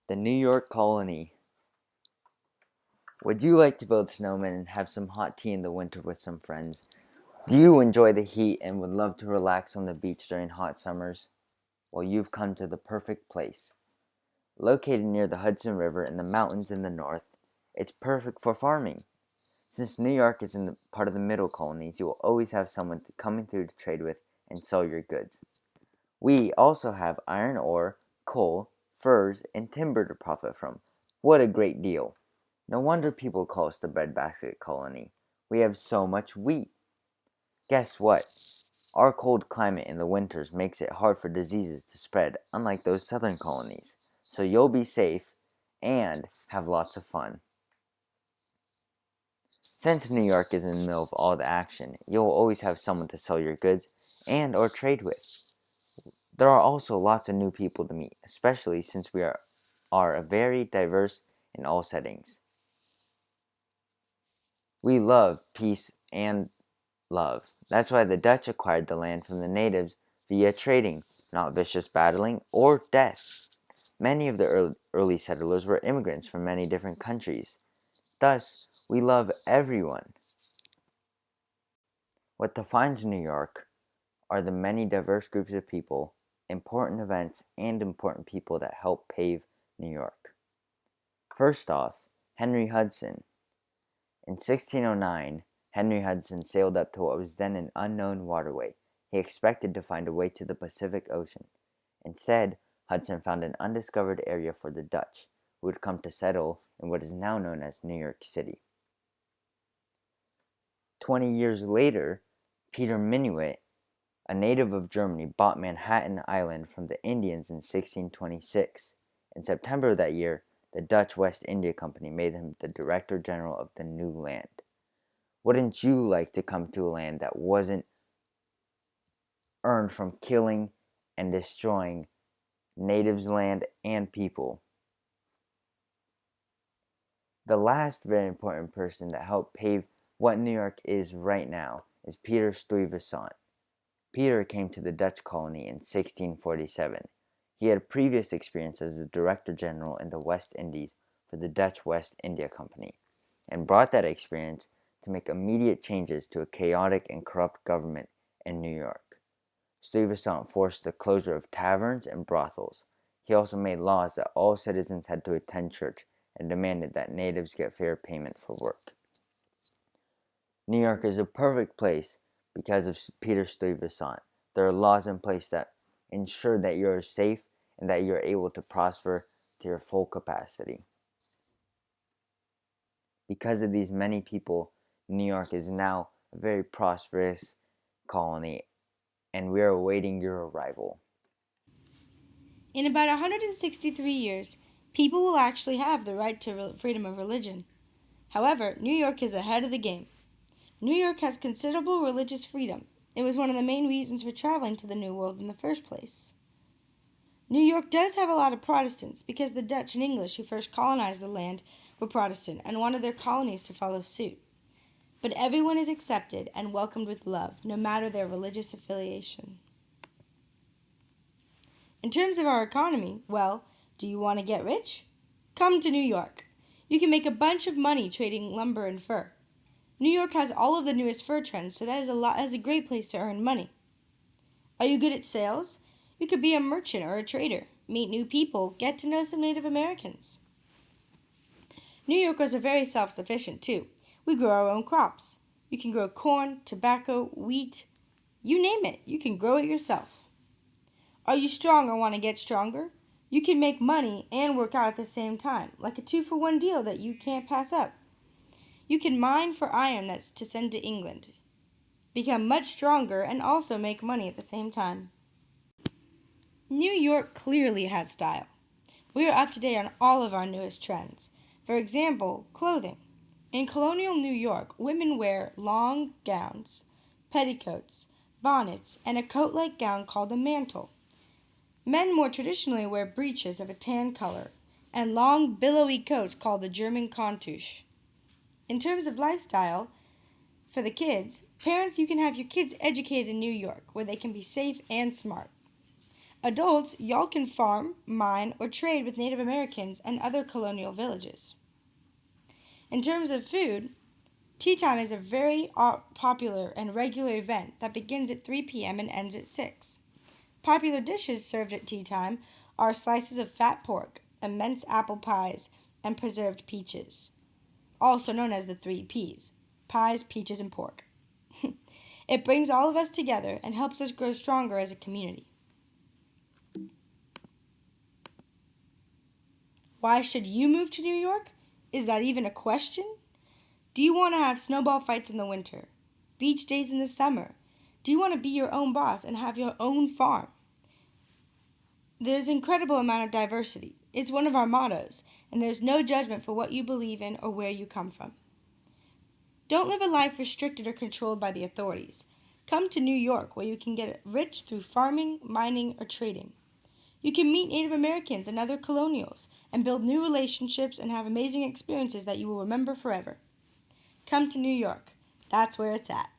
The New York colony. Would you like to build snowmen and have some hot tea in the winter with some friends? Do you enjoy the heat and would love to relax on the beach during hot summers? Well, you've come to the perfect place. Located near the Hudson River in the mountains in the north, it's perfect for farming. Since New York is in the part of the middle colonies, you will always have someone coming through to trade with and sell your goods. We also have iron ore, coal, furs, and timber to profit from. What a great deal! No wonder people call us the breadbasket colony. We have so much wheat. Guess what? Our cold climate in the winters makes it hard for diseases to spread, unlike those southern colonies. So you'll be safe and have lots of fun. Since New York is in the middle of all the action, you'll always have someone to sell your goods and or trade with. There are also lots of new people to meet, especially since we are very diverse in all settings. We love peace and love. That's why the Dutch acquired the land from the natives via trading, not vicious battling or death. Many of the early settlers were immigrants from many different countries. Thus, we love everyone. What defines New York are the many diverse groups of people, important events, and important people that help pave New York. First off, Henry Hudson. In 1609, Henry Hudson sailed up to what was then an unknown waterway. He expected to find a way to the Pacific Ocean. Instead, Hudson found an undiscovered area for the Dutch, who would come to settle in what is now known as New York City. 20 years later, Peter Minuit, a native of Germany, bought Manhattan Island from the Indians in 1626. In September of that year, the Dutch West India Company made him the Director General of the new land. Wouldn't you like to come to a land that wasn't earned from killing and destroying natives' land and people? The last very important person that helped pave what New York is right now is Peter Stuyvesant. Peter came to the Dutch colony in 1647. He had previous experience as the Director General in the West Indies for the Dutch West India Company, and brought that experience to make immediate changes to a chaotic and corrupt government in New York. Stuyvesant forced the closure of taverns and brothels. He also made laws that all citizens had to attend church and demanded that natives get fair payment for work. New York is a perfect place because of Peter Stuyvesant. There are laws in place that ensure that you are safe and that you are able to prosper to your full capacity. Because of these many people, New York is now a very prosperous colony, and we are awaiting your arrival. In about 163 years, people will actually have the right to freedom of religion. However, New York is ahead of the game. New York has considerable religious freedom. It was one of the main reasons for traveling to the New World in the first place. New York does have a lot of Protestants because the Dutch and English who first colonized the land were Protestant and wanted their colonies to follow suit. But everyone is accepted and welcomed with love, no matter their religious affiliation. In terms of our economy, well, do you want to get rich? Come to New York. You can make a bunch of money trading lumber and fur. New York has all of the newest fur trends, so that's a great place to earn money. Are you good at sales? You could be a merchant or a trader, meet new people, get to know some Native Americans. New Yorkers are very self-sufficient too. We grow our own crops. You can grow corn, tobacco, wheat, you name it, you can grow it yourself. Are you strong or want to get stronger? You can make money and work out at the same time, like a 2-for-1 deal that you can't pass up. You can mine for iron that's to send to England, become much stronger, and also make money at the same time. New York clearly has style. We are up to date on all of our newest trends. For example, clothing. In colonial New York, women wear long gowns, petticoats, bonnets, and a coat-like gown called a mantle. Men more traditionally wear breeches of a tan color and long, billowy coats called the German Kontouche. In terms of lifestyle, for the kids, parents, you can have your kids educated in New York, where they can be safe and smart. Adults, y'all can farm, mine, or trade with Native Americans and other colonial villages. In terms of food, tea time is a very popular and regular event that begins at 3 p.m. and ends at 6. Popular dishes served at tea time are slices of fat pork, immense apple pies, and preserved peaches, also known as the 3 Ps: pies, peaches, and pork. It brings all of us together and helps us grow stronger as a community. Why should you move to New York? Is that even a question? Do you want to have snowball fights in the winter? Beach days in the summer? Do you want to be your own boss and have your own farm? There's an incredible amount of diversity. It's one of our mottos, and there's no judgment for what you believe in or where you come from. Don't live a life restricted or controlled by the authorities. Come to New York, where you can get rich through farming, mining, or trading. You can meet Native Americans and other colonials and build new relationships and have amazing experiences that you will remember forever. Come to New York. That's where it's at.